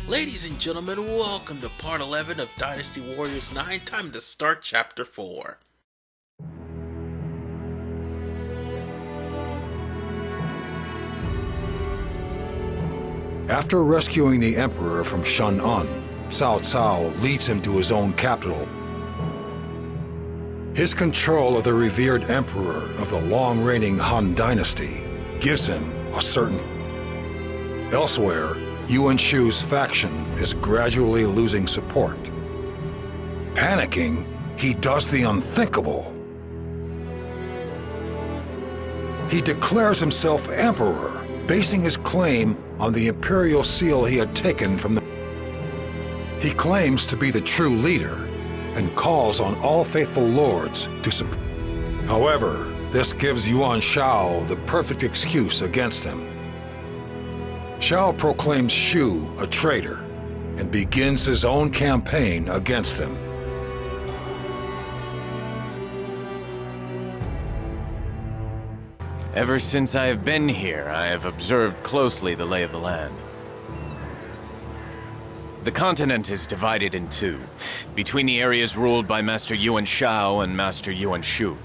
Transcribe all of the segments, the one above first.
Ladies and gentlemen, welcome to part 11 of Dynasty Warriors 9. Time to start chapter 4. After rescuing the Emperor from Shan'an, Cao Cao leads him to his own capital. His control of the revered Emperor of the long-reigning Han Dynasty gives him a certain... Elsewhere, Yuan Shu's faction is gradually losing support. Panicking, he does the unthinkable. He declares himself Emperor, basing his claim on the imperial seal he had taken from the... He claims to be the true leader and calls on all faithful lords to support. However, this gives Yuan Shao the perfect excuse against him. Shao proclaims Shu a traitor and begins his own campaign against him. Ever since I have been here, I have observed closely the lay of the land. The continent is divided in two, between the areas ruled by Master Yuan Shao and Master Yuan Shu.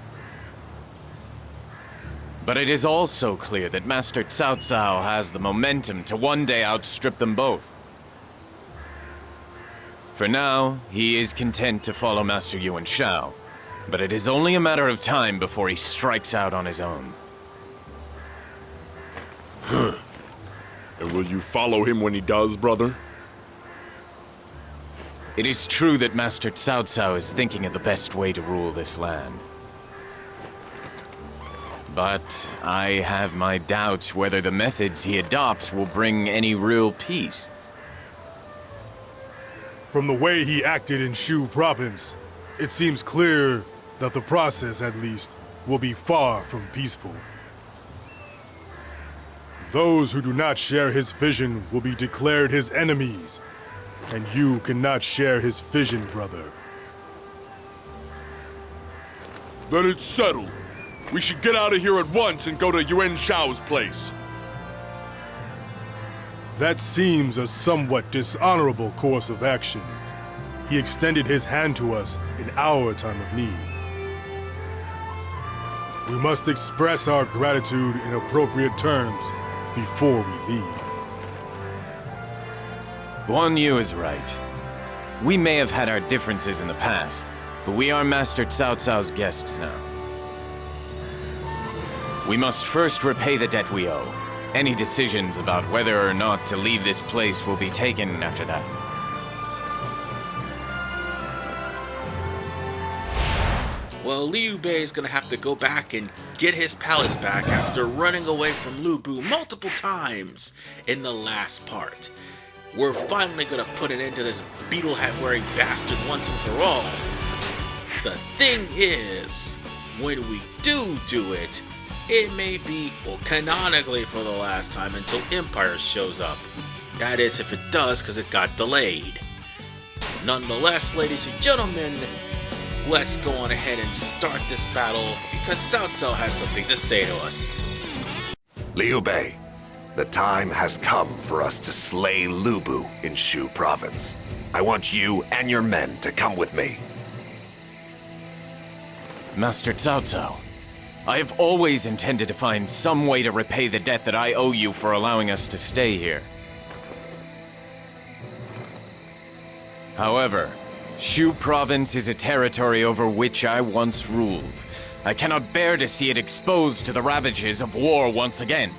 But it is also clear that Master Cao Cao has the momentum to one day outstrip them both. For now, he is content to follow Master Yuan Shao, but it is only a matter of time before he strikes out on his own. And will you follow him when he does, brother? It is true that Master Cao Cao is thinking of the best way to rule this land. But I have my doubts whether the methods he adopts will bring any real peace. From the way he acted in Shu province, it seems clear that the process, at least, will be far from peaceful. Those who do not share his vision will be declared his enemies, and you cannot share his vision, brother. Then it's settled. We should get out of here at once and go to Yuan Shao's place. That seems a somewhat dishonorable course of action. He extended his hand to us in our time of need. We must express our gratitude in appropriate terms before we leave. Guan Yu is right. We may have had our differences in the past, but we are Master Cao Cao's guests now. We must first repay the debt we owe. Any decisions about whether or not to leave this place will be taken after that. Well, Liu Bei is going to have to go back and get his palace back after running away from Lu Bu multiple times in the last part. We're finally going to put an end to this beetle hat wearing bastard once and for all. The thing is, when we do it, it may be, well, canonically for the last time until Empire shows up. That is, if it does, because it got delayed. Nonetheless, ladies and gentlemen, let's go on ahead and start this battle, because Cao Cao has something to say to us. Liu Bei, the time has come for us to slay Lu Bu in Shu province. I want you and your men to come with me. Master Cao Cao, I have always intended to find some way to repay the debt that I owe you for allowing us to stay here. However, Shu province is a territory over which I once ruled. I cannot bear to see it exposed to the ravages of war once again.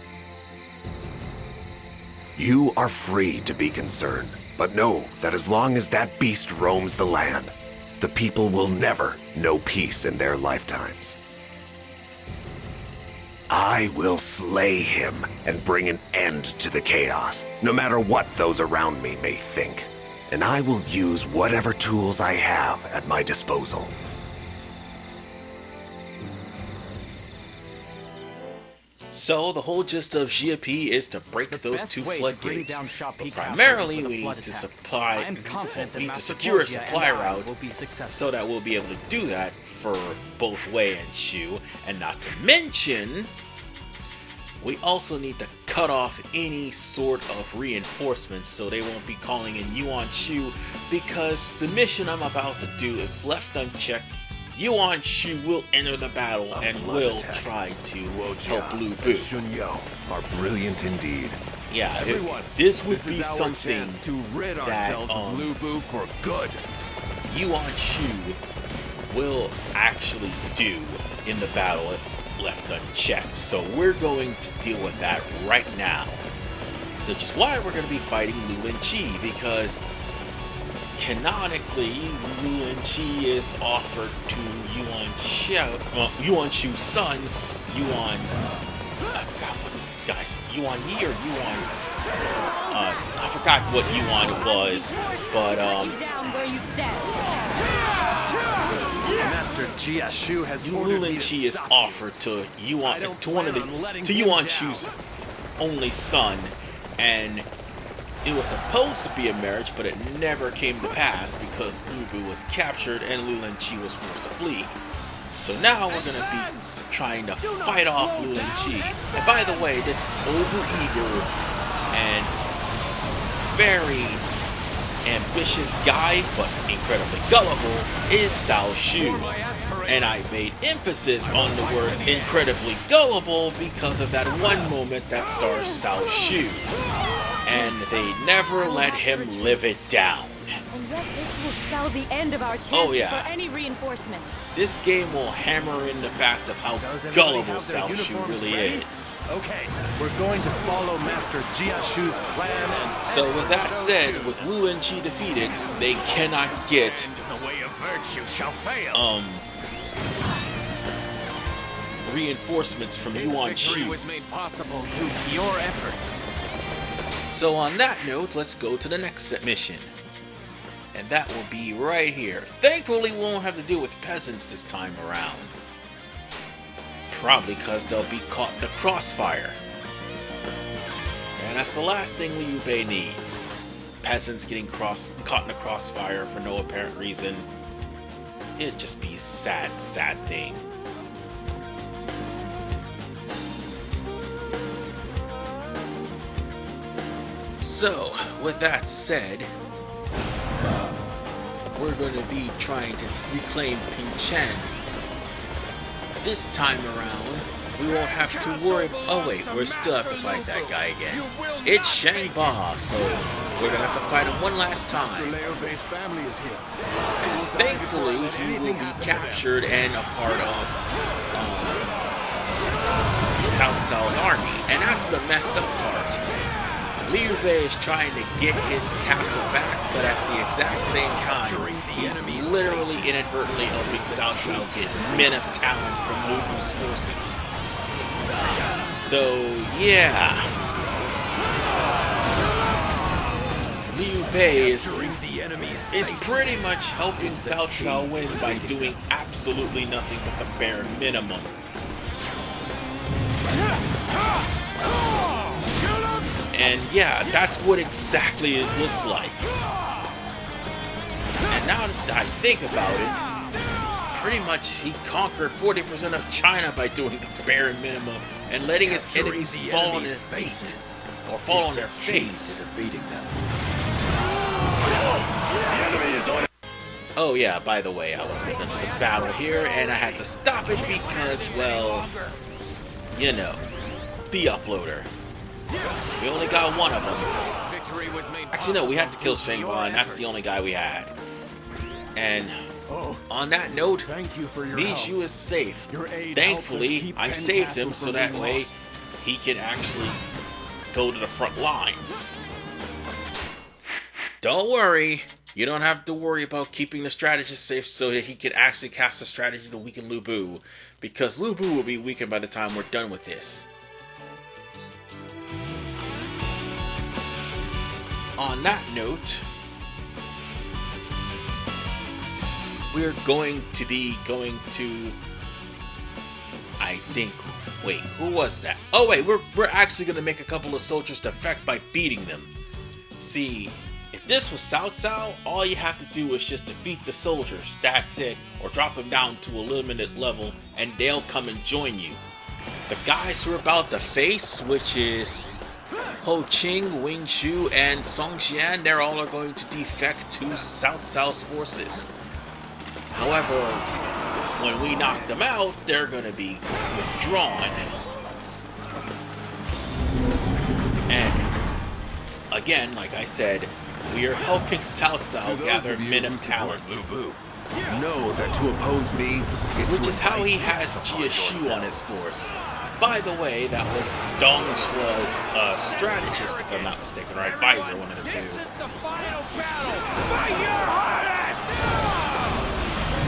You are free to be concerned, but know that as long as that beast roams the land, the people will never know peace in their lifetimes. I will slay him and bring an end to the chaos, no matter what those around me may think. And I will use whatever tools I have at my disposal. So, the whole gist of Xiapi is to break those two floodgates. Primarily, we need to secure a supply route so that we'll be able to do that for both Wei and Shu, and not to mention, we also need to cut off any sort of reinforcements so they won't be calling in Yuan Shu, because the mission I'm about to do, if left unchecked, Yuan Shu will enter the battle and will try to help Lu Bu. Shunyo are brilliant indeed. Yeah, this would be something to rid ourselves of Lu Bu for good. Yuan Shu will actually do in the battle if left unchecked. So we're going to deal with that right now. Which is why we're going to be fighting Lu and Chi, because canonically Lu and Chi is offered to Yuan Shu's son, Yuan. I forgot what this guy's Yuan Yi or Yuan. I forgot what Yuan it was, but Master Jia Shu has Lu and Chi is offered to Yuan Shu's only son, and it was supposed to be a marriage, but it never came to pass because Lu Bu was captured and Lu and Chi was forced to flee. So now we're going to be trying to fight off Lu and Chi. And by the way, this overeager and very ambitious guy, but incredibly gullible, is Cao Shu. And I made emphasis on the words incredibly gullible because of that one moment that stars Cao Shu. And they never let him live it down. And yet this will spell the end of our chances for any reinforcements. This game will hammer in the fact of how gullible Cao Shu really is. Okay, we're going to follow Master Jia Shu's plan and... So with that said, with Lu and Chi defeated, they cannot get reinforcements from Yuan Shu. Was made possible due to your efforts. So on that note, let's go to the next mission. And that will be right here. Thankfully, we won't have to deal with peasants this time around. Probably because they'll be caught in the crossfire. And that's the last thing Liu Bei needs. Peasants getting caught in the crossfire for no apparent reason. It'd just be a sad, sad thing. So, with that said, we're going to be trying to reclaim Pinchen. This time around, we won't have to worry. Oh wait, we still have to fight that guy again. It's Shang Ba, so we're going to have to fight him one last time. And thankfully, he will be captured and a part of Cao Cao's army. And that's the messed up part. Liu Bei is trying to get his castle back, but at the exact same time, he's literally inadvertently helping Cao Cao get men of talent from Lu Bu's forces. So, yeah. Liu Bei is pretty much helping Cao Cao win by doing absolutely nothing but the bare minimum. And yeah, that's what exactly it looks like. And now that I think about it, pretty much he conquered 40% of China by doing the bare minimum and letting his enemies fall on their feet. Or fall on their face. Oh yeah, by the way, I was in some battle here and I had to stop it because, well, you know, the uploader. We only got one of them. Actually, no, we had to kill Shang Ba, and that's the only guy we had. And on that note, Mi Xu is safe. Thankfully, I saved him so that way he can actually go to the front lines. Don't worry, you don't have to worry about keeping the strategist safe so that he can actually cast a strategy to weaken Lu Bu, because Lu Bu will be weakened by the time we're done with this. On that note, we're going to be going to, I think, wait, who was that? Oh wait, we're actually going to make a couple of soldiers defect by beating them. See, if this was Cao Cao, all you have to do is just defeat the soldiers, that's it, or drop them down to a limited level and they'll come and join you. the guys who are about to face, which is Ho Ching, Wing Shu, and Song Xian, they're all are going to defect to Cao Cao's forces. However, when we knock them out, they're going to be withdrawn. And again, like I said, we are helping Cao Cao gather men of talent. Know that to oppose me is which to is how he invite has evil Jia Shu on his yourselves. force. By the way, that was Dong Chua's strategist, if I'm not mistaken, or advisor, one of the two.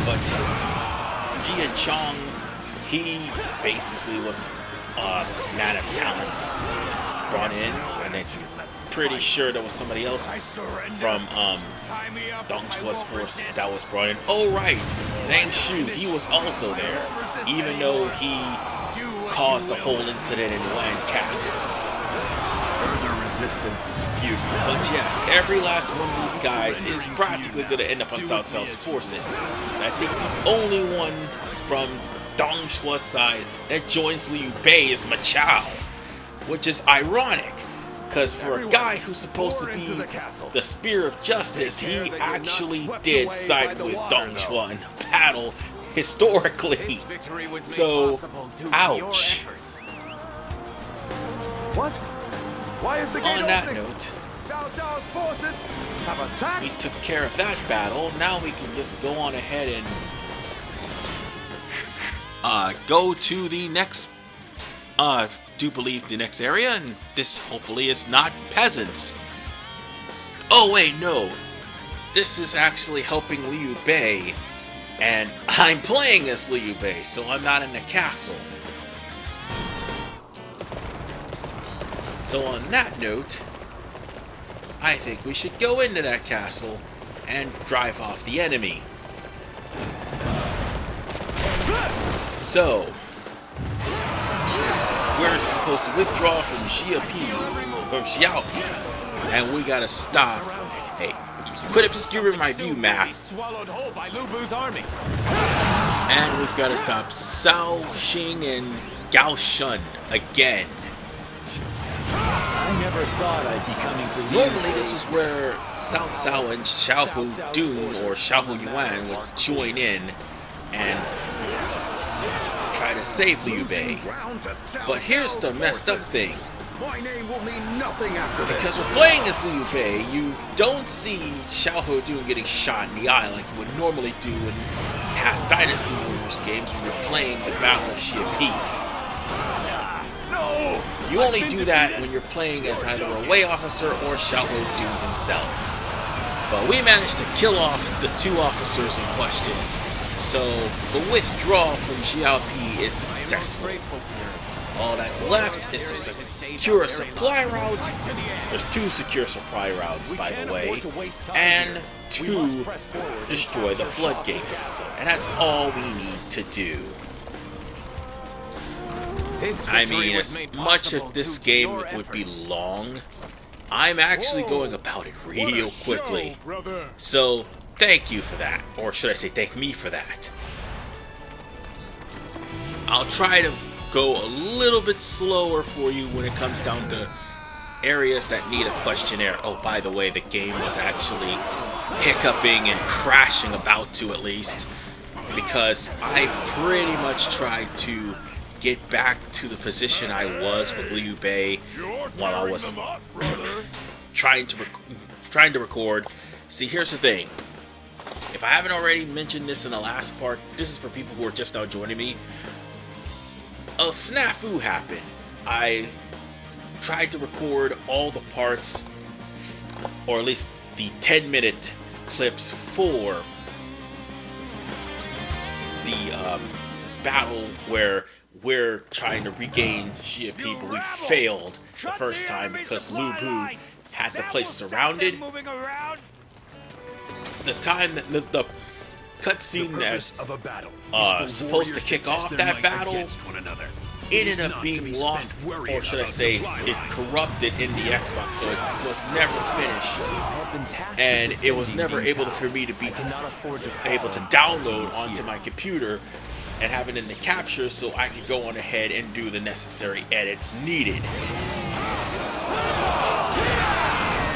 But Jia Chong, he basically was a man of talent brought in, and I'm pretty sure there was somebody else from Dong Chua's forces that was brought in. Oh right, Zhang Shu, he was also there, even though he caused the whole incident in Wan Castle. Further resistance is futile. But yes, every last one of these guys is practically going to end up on Cao Cao's forces. And I think the only one from Dong Chua's side that joins Liu Bei is Ma Chao, which is ironic, because for a guy who's supposed to be the Spear of Justice, he actually did side with Dong Chua in the battle historically. So, ouch. What? Why is the gate On that opening? note, Cao Cao's forces have attacked. we took care of that battle. Now we can just go on ahead and go to the next, do believe the next area, and this hopefully is not peasants. Oh wait, no. This is actually helping Liu Bei, and I'm playing as Liu Bei, so I'm not in the castle. So on that note, I think we should go into that castle and drive off the enemy. So, we're supposed to withdraw from Xiapi, and we gotta stop. Hey, quit obscuring my view map. Swallowed whole by Lu Bu's army. And we've gotta stop Cao Xing and Gao Shun again. I never thought I'd be coming to Normally, this is where Cao Cao and Xiahou Dun or Xiahou Yuan would join in and try to save Liu Bei. But here's the messed up thing. My name will mean nothing after this. Because we're playing as Liu Bei, you don't see Xiahou Dun getting shot in the eye like you would normally do in past Dynasty Warriors games when you're playing the Battle of Xiapi. No! You only do that when you're playing as either a Wei officer or Xiahou Dun himself. But we managed to kill off the two officers in question, so the withdrawal from Xiapi is successful. All that's left is to secure a supply route. There's 2 secure supply routes, by the way, and 2 destroy the floodgates. And that's all we need to do. I mean, as much as this game would be long, I'm actually going about it real quickly. So, thank you for that. Or should I say, thank me for that. I'll try to go a little bit slower for you when it comes down to areas that need a questionnaire. Oh, by the way, the game was actually hiccuping and crashing about to, at least, because I pretty much tried to get back to the position I was with Liu Bei while I was trying to record. See, here's the thing. If I haven't already mentioned this in the last part, this is for people who are just now joining me. A snafu happened. I tried to record all the parts, or at least the 10-minute clips for the battle where we're trying to regain Xiapi, but we failed the first time because Lu Bu had the place surrounded. The time that the cutscene that supposed to kick off that battle ended up being lost, or should I say, it corrupted in the Xbox, so it was never finished, and it was never able for me to be able to download onto my computer and have it in the capture so I could go on ahead and do the necessary edits needed.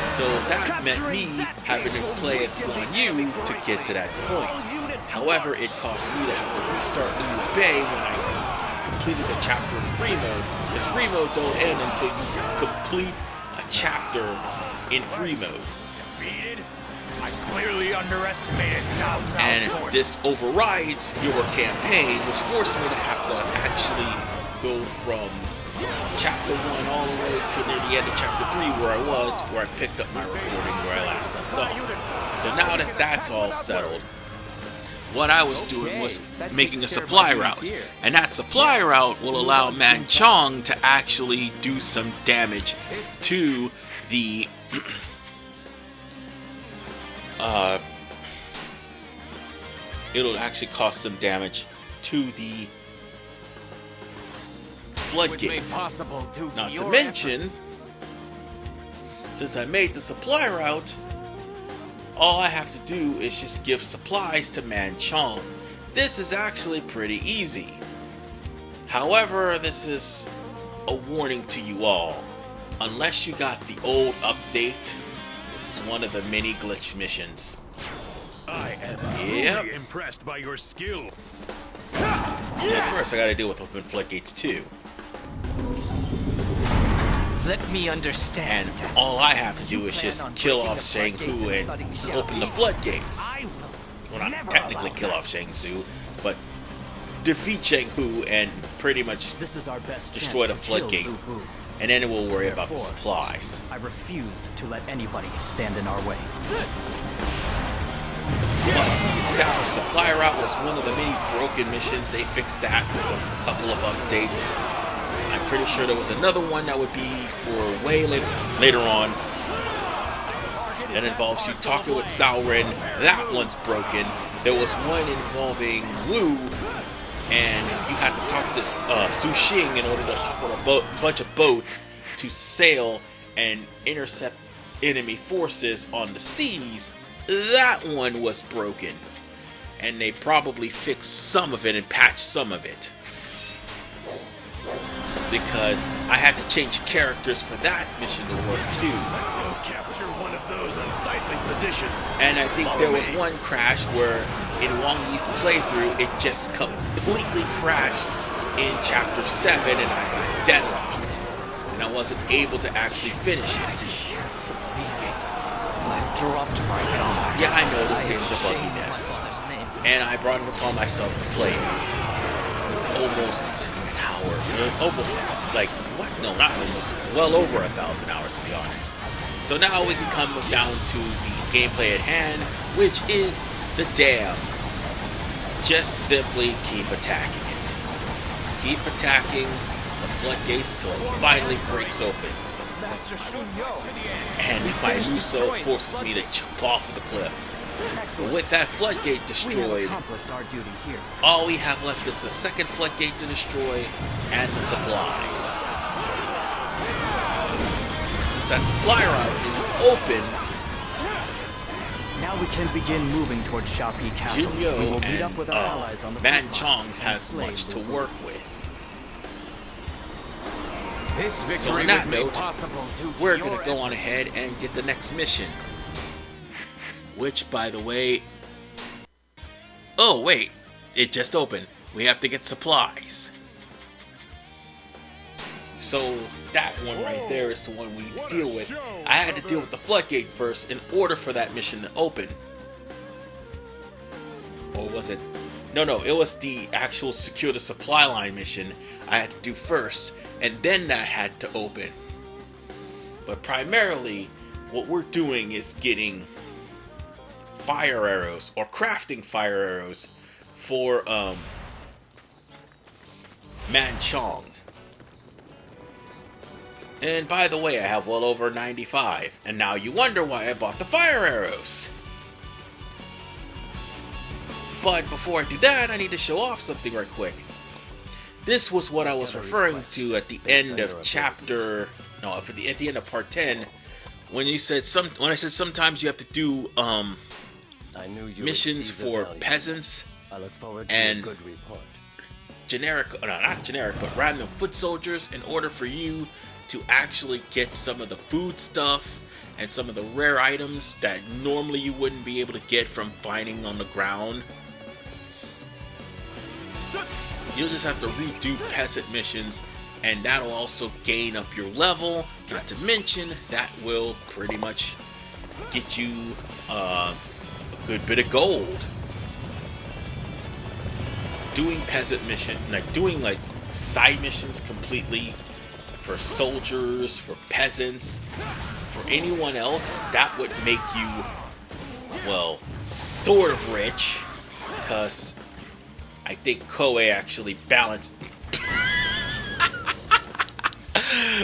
So that meant me having to play as Guan Yu to get to that point. However, it cost me to have to restart Liu Bei when I completed the chapter in free mode. Because free mode don't end until you complete a chapter in free mode. I clearly underestimated Cao Cao's And forces. this overrides your campaign, which forced me to have to actually go from chapter 1 all the way to near the end of chapter 3 where I picked up my recording where I last left off. So now that that's all settled, what I was doing was making a supply route. And that supply route will allow Man Chong to actually do some damage to the it'll actually cause some damage to the floodgates. Not to mention, since I made the supply route, all I have to do is just give supplies to Man Chong. This is actually pretty easy. However, this is a warning to you all. Unless you got the old update, this is one of the mini glitch missions. I am truly impressed by your skill. At first, I gotta deal with open floodgates too. Let me understand. And all I have to do is just kill off Shang Hu and open the floodgates. Well, not technically kill off Shang Hu, but defeat Shang Hu and pretty much destroy the floodgate. And then we'll worry about the supplies. I refuse to let anybody stand in our way. But the established supply route was one of the many broken missions. They fixed that with a couple of updates. I'm pretty sure there was another one that would be for way later on. That involves you talking with Cao Ren. That one's broken. There was one involving Wu, and you had to talk to Su Xing in order to hop on a bunch of boats to sail and intercept enemy forces on the seas. That one was broken, and they probably fixed some of it and patched some of it, because I had to change characters for that mission to work too. Let's go capture one of those unsightly positions. And I think there was one crash where in Wang Yi's playthrough it just completely crashed in chapter 7 and I got deadlocked and I wasn't able to actually finish it. I've dropped my guard. Yeah, I know this game's a buggy mess, and I brought it upon myself to play it. Almost an hour, almost like, what? No, not almost, well over 1,000 hours to be honest. So now we can come down to the gameplay at hand, which is the dam. Just simply keep attacking it. Keep attacking the floodgates till it finally breaks open. And my Muso forces me to jump off of the cliff. But with that floodgate destroyed, all we have left is the second floodgate to destroy and the supplies. Since that supply route is open, now we can begin moving towards Xiapi Castle. Jin Yo We will meet up with our allies on the Man front Chong lines has and much slay to Wu. work with. This victory So on that was made note, possible due to we're your gonna go on efforts. ahead and get the next mission. Which, by the way... Oh, wait. It just opened. We have to get supplies. So, that one right there is the one we need to deal with. I had to deal with the floodgate first in order for that mission to open. Or was it? No, it was the actual secure the supply line mission I had to do first, and then that had to open. But primarily, what we're doing is getting fire arrows, or crafting fire arrows, for Man Chong. And by the way, I have well over 95, and now you wonder why I bought the fire arrows. But before I do that, I need to show off something right quick. This was what I was referring to at the end of chapter, no, at the end of part 10, when I said sometimes you have to do I knew you missions for peasants I look forward to and a good report. not generic, but random foot soldiers in order for you to actually get some of the food stuff and some of the rare items that normally you wouldn't be able to get from finding on the ground. You'll just have to redo peasant missions, and that'll also gain up your level. Not to mention, that will pretty much get you a good bit of gold. Doing peasant mission, doing side missions completely for soldiers, for peasants, for anyone else, that would make you, well, sort of rich, because I think Koei actually balanced.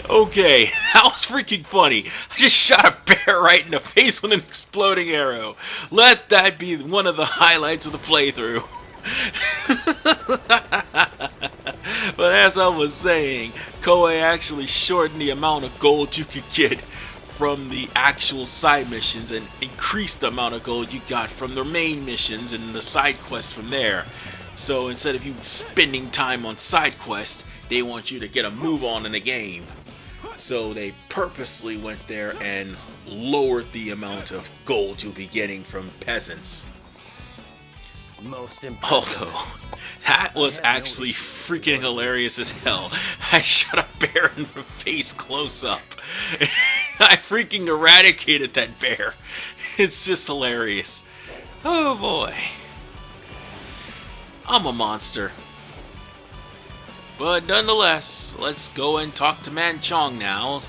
Okay, that was freaking funny. I just shot a bear right in the face with an exploding arrow. Let that be one of the highlights of the playthrough. But as I was saying, Koei actually shortened the amount of gold you could get from the actual side missions and increased the amount of gold you got from the main missions and the side quests from there. So instead of you spending time on side quests, they want you to get a move on in the game. So they purposely went there and lowered the amount of gold you'll be getting from peasants. Most impressive. Although, that was actually freaking hilarious as hell. I shot a bear in the face close up. I freaking eradicated that bear. It's just hilarious. Oh boy. I'm a monster. But nonetheless, let's go and talk to Manchong now.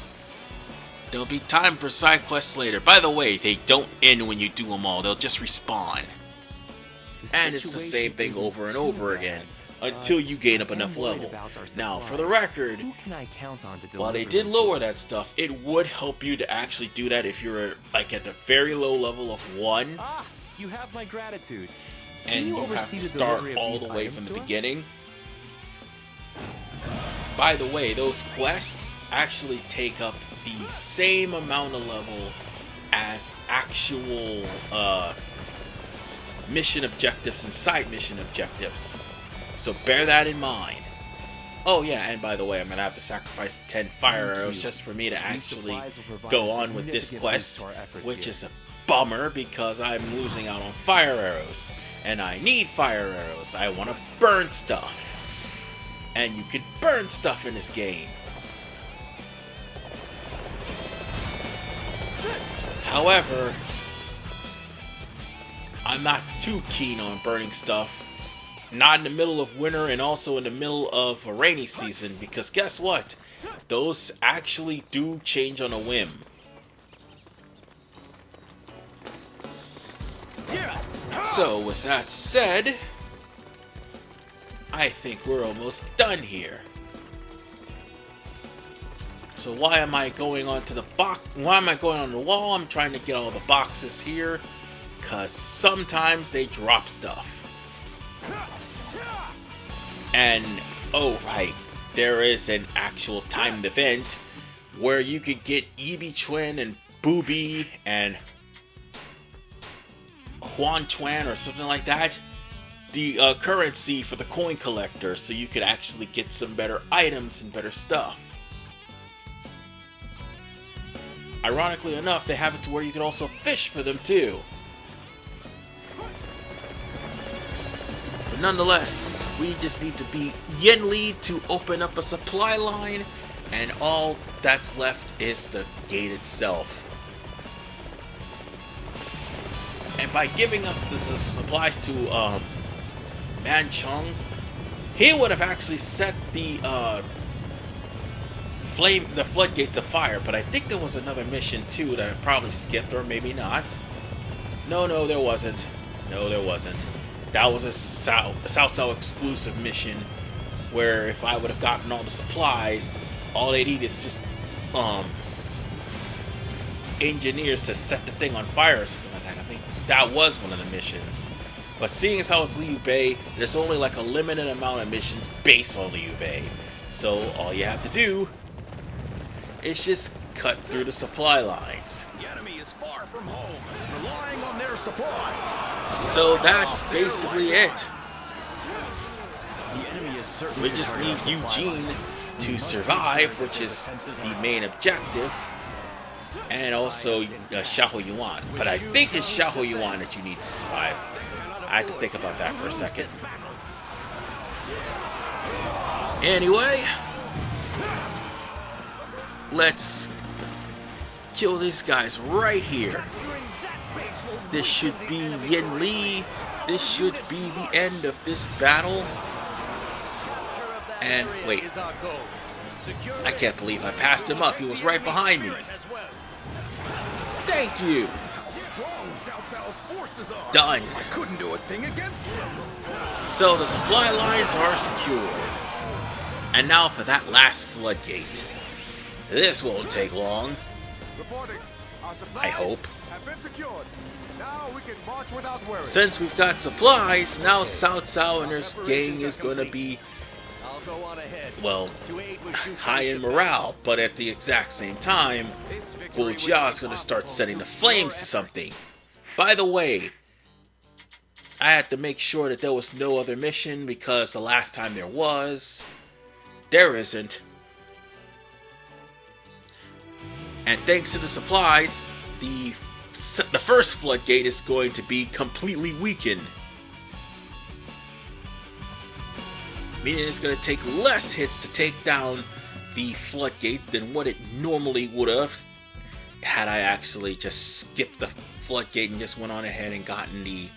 There'll be time for side quests later. By the way, they don't end when you do them all. They'll just respawn. And it's the same thing over and over again until you gain up enough level. Now, for the record, while they did lower that stuff, it would help you to actually do that if you're like at the very low level of 1. Ah, you have my gratitude. And you have to start all the way from the beginning. By the way, those quests actually take up the same amount of level as actual mission objectives and side mission objectives. So bear that in mind. Oh yeah, and by the way, I'm going to have to sacrifice 10 fire arrows just for me to actually go on with this quest, which is a bummer because I'm losing out on fire arrows. And I need fire arrows. I want to burn stuff. And you can burn stuff in this game. However, I'm not too keen on burning stuff. Not in the middle of winter and also in the middle of a rainy season, because guess what? Those actually do change on a whim. So with that said, I think we're almost done here. So why am I going on to the box? Why am I going on the wall? I'm trying to get all the boxes here, cause sometimes they drop stuff. And oh right, there is an actual timed event where you could get Ebi Chuan and Booby and Huan Chuan or something like that, the currency for the coin collector, so you could actually get some better items and better stuff. Ironically enough, they have it to where you can also fish for them too. But nonetheless, we just need to beat Yenli to open up a supply line, and all that's left is the gate itself. And by giving up the supplies to Manchong, he would have actually set the floodgates afire. But I think there was another mission too that I probably skipped, or maybe not. No, there wasn't. No, there wasn't. That was a South exclusive mission where if I would have gotten all the supplies, all they need is just engineers to set the thing on fire or something like that. I think that was one of the missions. But seeing as how it's Liu Bei, there's only like a limited amount of missions based on Liu Bei. So all you have to do is just cut through the supply lines. The enemy is far from home, relying on their supplies. So that's basically it. The enemy is We just need Eugene to survive, which is the main objective, and also Xiahou Yuan. But I think it's Xiahou Yuan that you need to survive. I had to think about that for a second. Anyway, let's kill these guys right here. This should be Yin Li. This should be the end of this battle. And wait, I can't believe I passed him up. He was right behind me. Thank you. Done. I couldn't do a thing against him. So the supply lines are secure. And now for that last floodgate. This won't take long. I hope. Now we can march without worry. Since we've got supplies, now Cao Cao and his gang is going to be, well, high in morale. But at the exact same time, Wu Jia is going to start setting the flames to something. By the way, I had to make sure that there was no other mission, because the last time there isn't. And thanks to the supplies, the first floodgate is going to be completely weakened. Meaning it's going to take less hits to take down the floodgate than what it normally would have had I actually just skipped the floodgate and just went on ahead and gotten the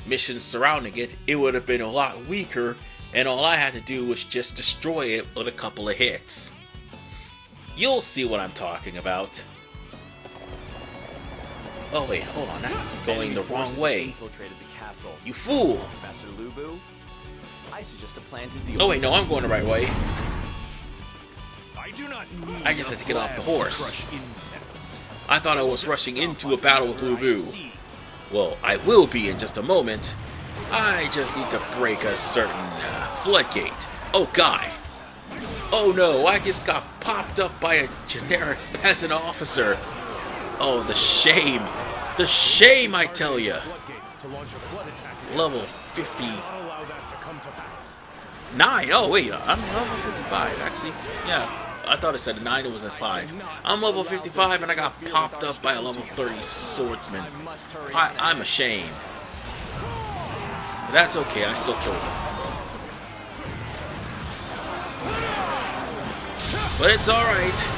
missions surrounding it. It would have been a lot weaker, and all I had to do was just destroy it with a couple of hits. You'll see what I'm talking about. Oh wait, hold on, that's going the wrong way. You fool! Oh wait, no, I'm going the right way. I just had to get off the horse. I thought I was rushing into a battle with Lu Bu. Well, I will be in just a moment. I just need to break a certain floodgate. Oh god! Oh no, I just got popped up by a generic peasant officer. Oh, the shame. The shame, I tell ya. Level 59. Oh, wait. I'm level 55, actually. Yeah, I thought it said 9. It was at 5. I'm level 55, and I got popped up by a level 30 swordsman. I'm ashamed. But that's okay. I still killed him. But it's alright.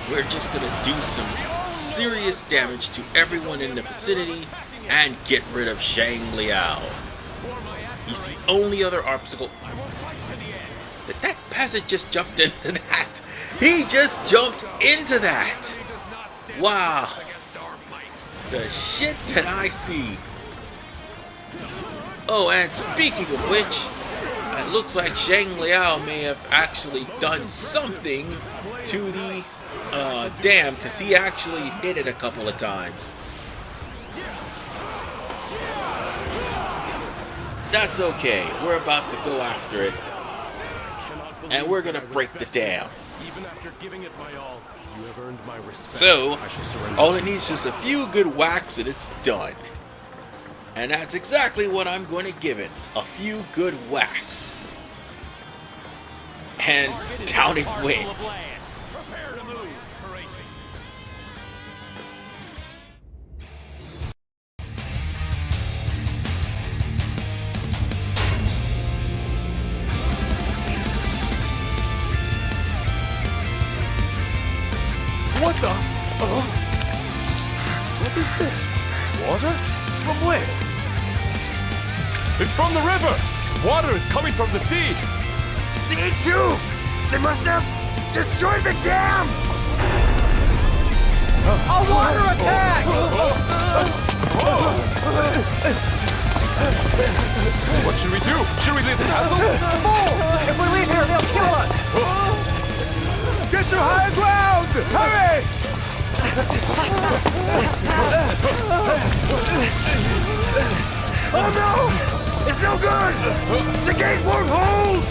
We're just gonna do some serious damage to everyone in the vicinity and get rid of Zhang Liao. He's the only other obstacle. Did that peasant just jumped into that? He just jumped into that! Wow. The shit that I see. Oh, and speaking of which, it looks like Zhang Liao may have actually done something to the dam, because he actually hit it a couple of times. That's okay. We're about to go after it. And we're gonna break the dam. So, all it needs is a few good whacks and it's done. And that's exactly what I'm going to give it. A few good whacks. And down it went. What the? What is this? Water? From where? It's from the river! Water is coming from the sea! The E2! They must have destroyed the dam! A water attack! What should we do? Should we leave the castle? Fool! If we leave here, they'll kill us! Get to higher ground! Hurry! Oh no! It's no good! The gate won't hold!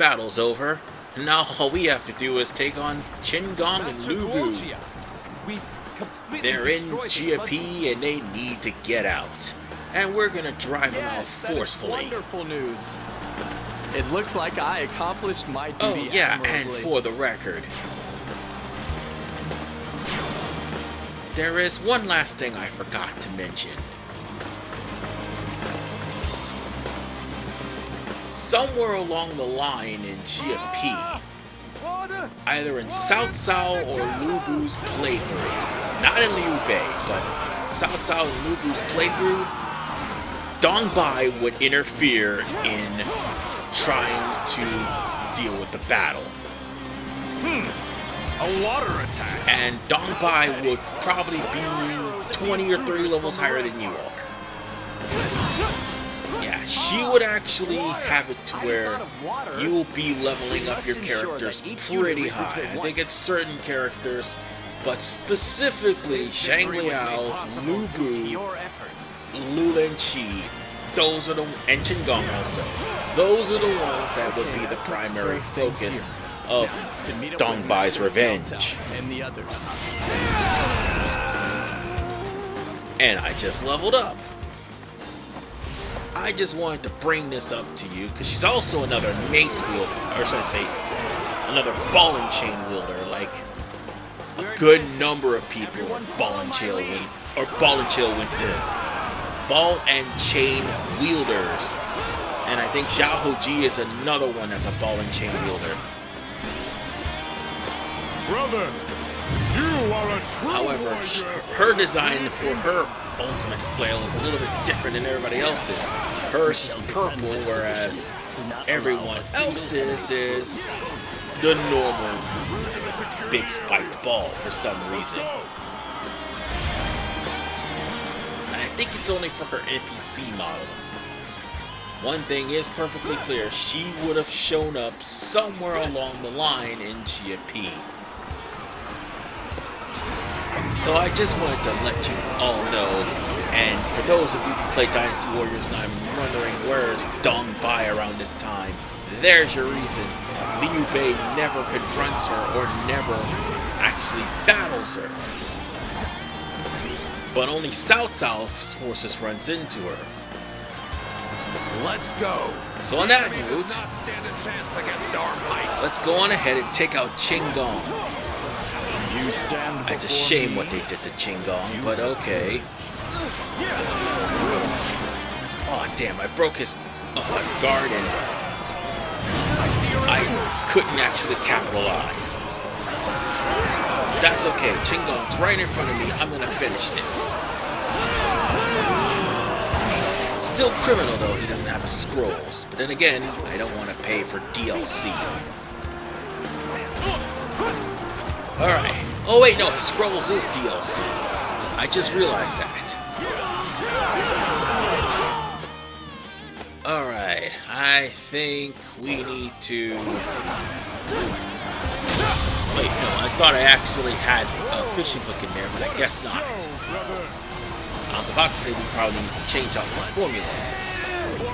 battle's over. Now all we have to do is take on Qingong and Lu Bu. They're in Xiapi and they need to get out. And we're gonna drive them out forcefully. Wonderful news. It looks like I accomplished my duty. Oh yeah, and admirably. for the record, there is one last thing I forgot to mention. Somewhere along the line in Xiapi, either in Cao Cao or Lu Bu's playthrough, not in Liu Bei, but Cao Cao and Lu Bu's playthrough, Dong Bai would interfere in trying to deal with the battle. A water attack. And Dong Bai would probably be 20 or 30 levels higher than you are. Yeah, she would actually have it to where you'll be leveling up your characters pretty high. I think it's certain characters, but specifically Shang Liao, Lu Bu, Lu Lenqi, those are the, and Qingong also. Those are the ones that would be the primary focus of Dong Bai's revenge. And the others. And I just leveled up. I just wanted to bring this up to you because she's also another mace wielder, or should I say, another ball and chain wielder. Like a good number of people are ball and chain wielders, and I think Xiao Hoji is another one that's a ball and chain wielder. Brother, you are a true However, warrior. her design for her ultimate flail is a little bit different than everybody else's. Hers is purple, whereas everyone else's is the normal big spiked ball for some reason. And I think it's only for her NPC model. One thing is perfectly clear, she would have shown up somewhere along the line in Xiapi. So I just wanted to let you all know, and for those of you who play Dynasty Warriors and I'm wondering where's Dong Bai around this time, there's your reason. Liu Bei never confronts her or never actually battles her. But only Cao Cao's forces runs into her. Let's go. So on that Enemy note, does not stand a chance against our might. let's go on ahead and take out Qingong. You stand It's a before shame me. what they did to Qingong, but okay. Oh damn, I broke his guard and I couldn't actually capitalize. That's okay, Qingong's right in front of me, I'm gonna finish this. It's still criminal though, he doesn't have his scrolls. But then again, I don't want to pay for DLC. Alright. Oh wait, no, his scrolls is DLC. I just realized that. Alright, I think we need to... Wait, no, I thought I actually had a fishing hook in there, but I guess not. I was about to say we probably need to change out my formula.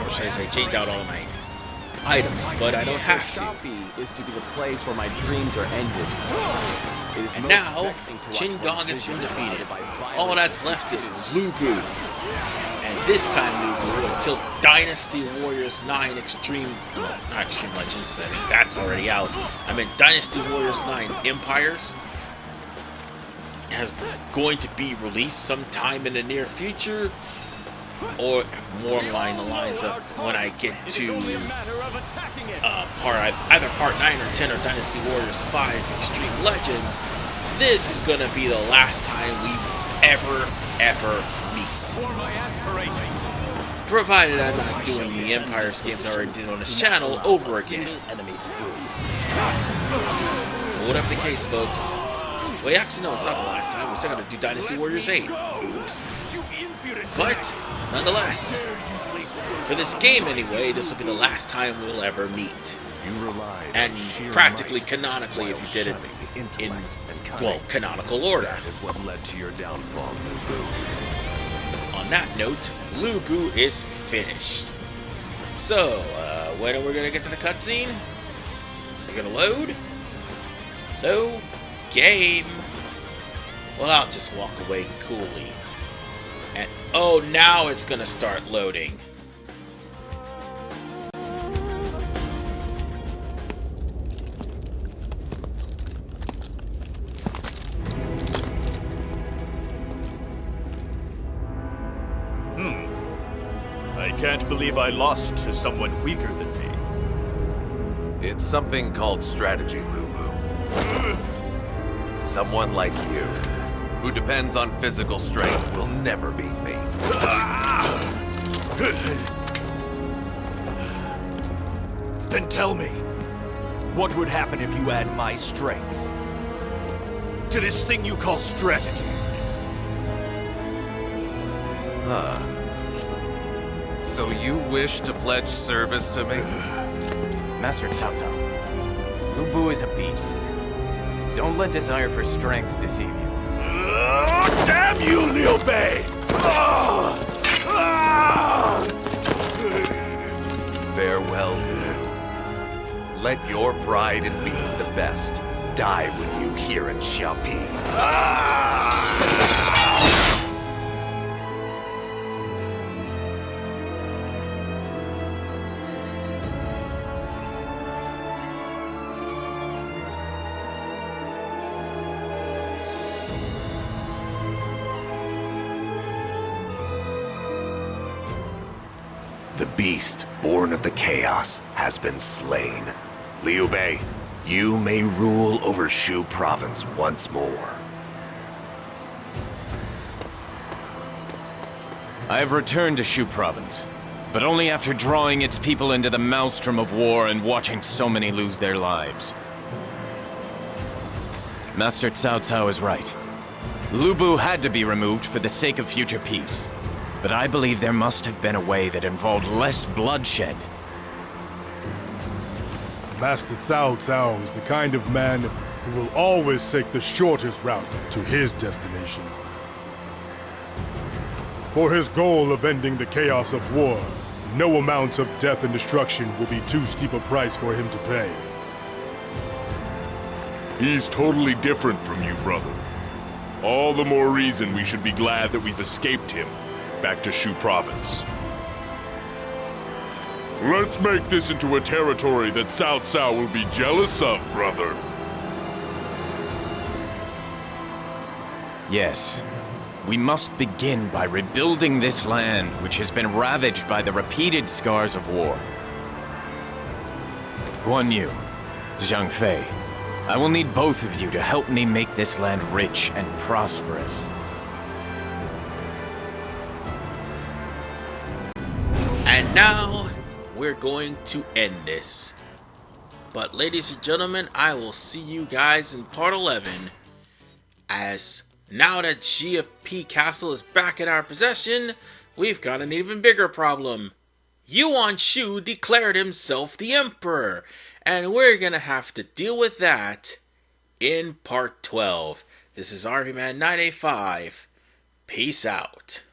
Or should I say change out all of my items, but I don't have to. Xiapi is to be the place where my dreams are ended. It is And most now, vexing to watch Qingong one's has been vision defeated. clouded by All that's left is Lu Bu. And this time Lu Bu, until Dynasty Warriors 9 Extreme... No, not Extreme Legends, I think that's already out. I mean Dynasty Warriors 9 Empires is going to be released sometime in the near future. Or more along the lines of when I get to either part 9 or 10 of Dynasty Warriors 5 Extreme Legends, this is gonna be the last time we ever meet. Provided I'm not doing the Empires games I already did on this channel over again. Whatever the case, folks. Well, actually, no, it's not the last time. We're still gonna do Dynasty Warriors 8. Oops. But, nonetheless, for this game anyway, this will be the last time we'll ever meet. And practically canonically if you did it in, well, canonical order. That is what led to your downfall, Lu Bu. On that note, Lu Bu is finished. So, when are we gonna get to the cutscene? You gonna load? No game. Well, I'll just walk away coolly. And oh, now it's gonna start loading. I can't believe I lost to someone weaker than me. It's something called strategy, Lubu. Someone like you, who depends on physical strength, will never beat me. Then tell me, what would happen if you add my strength to this thing you call strategy? So you wish to pledge service to me? Master Cao Cao, Lubu is a beast. Don't let desire for strength deceive you. Damn you, Liu Bei! Farewell, Lu. Let your pride in being the best die with you here in Xiapi. The beast, born of the chaos, has been slain. Liu Bei, you may rule over Shu province once more. I have returned to Shu province, but only after drawing its people into the maelstrom of war and watching so many lose their lives. Master Cao Cao is right. Lubu had to be removed for the sake of future peace. But I believe there must have been a way that involved less bloodshed. Master Cao Cao is the kind of man who will always take the shortest route to his destination. For his goal of ending the chaos of war, no amount of death and destruction will be too steep a price for him to pay. He's totally different from you, brother. All the more reason we should be glad that we've escaped him back to Shu province. Let's make this into a territory that Cao Cao will be jealous of, brother. Yes. We must begin by rebuilding this land, which has been ravaged by the repeated scars of war. Guan Yu, Zhang Fei, I will need both of you to help me make this land rich and prosperous. And now, we're going to end this. But ladies and gentlemen, I will see you guys in part 11. As now that Xiapi Castle is back in our possession, we've got an even bigger problem. Yuan Shu declared himself the Emperor. And we're gonna have to deal with that in part 12. This is RVMan985. Peace out.